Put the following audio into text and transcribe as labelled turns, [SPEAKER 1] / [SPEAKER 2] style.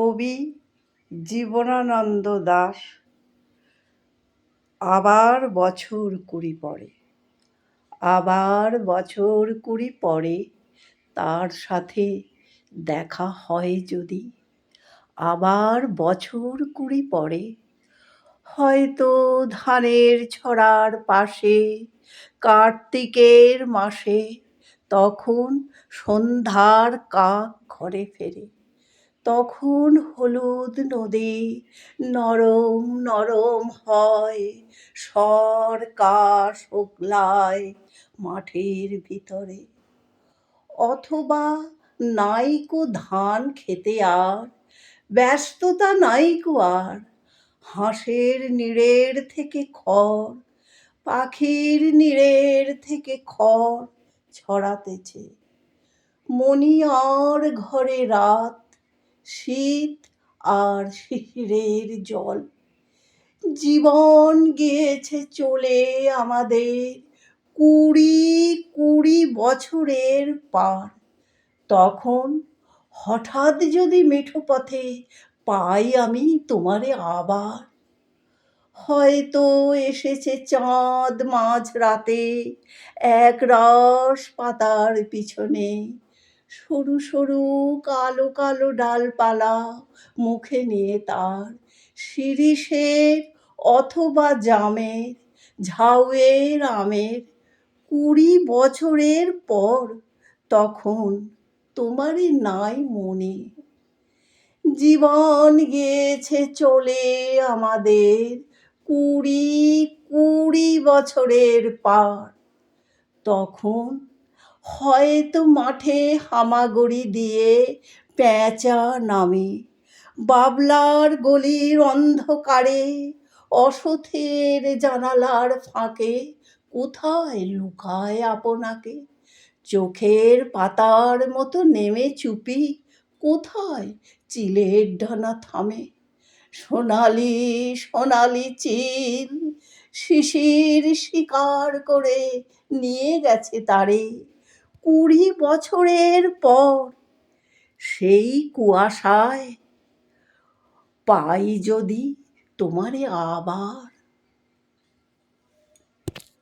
[SPEAKER 1] কবি জীবনানন্দ দাশ। আবার বছর কুড়ি পরে, আবার বছর কুড়ি পরে তার সাথে দেখা হয় যদি, আবার বছর কুড়ি পরে হয়তো ধানের ছড়ার পাশে কার্তিকের মাসে, তখন সন্ধ্যার কাক ঘরে ফেরে, তখন হলুদ নদী নরম নরম হয়, স্বর কাশ ওগলায় মাঠের ভিতরে। অথবা নাইকো ধান খেতে আর ব্যস্ততা নাইকো আর, হাঁসের নিড়ের থেকে খড়, পাখির নিড়ের থেকে খড় ছড়াতেছে। মণিয়ার ঘরে রাত, শীত আর শিশিরের জল। জীবন গিয়েছে চলে আমাদের কুড়ি কুড়ি বছরের পার। তখন হঠাৎ যদি মেঠো পথে পাই আমি তোমারে আবার, হয়তো এসেছে চাঁদ মাঝ রাতে একরাশ পাতার পিছনে, সরু সরু কালো কালো ডালপালা মুখে নিয়ে তার, শিরীষের অথবা জামের, ঝাউয়ের আমের। কুড়ি বছরের পর তখন তোমারই নাই মনে। জীবন গিয়েছে চলে আমাদের কুড়ি কুড়ি বছরের পার। তখন হয়তো মাঠে হামাগুড়ি দিয়ে পেঁচা নামে, বাবলার গলির অন্ধকারে অসথের জানালার ফাঁকে কোথায় লুকায় আপনাকে। চোখের পাতার মতো নেমে চুপি কোথায় চিলের ডানা থামে। সোনালি সোনালি চিল শিশির শিকার করে নিয়ে গেছে তারে কুড়ি বছরের পর। সেই কুয়াশায় পাই যদি তোমারে আবার।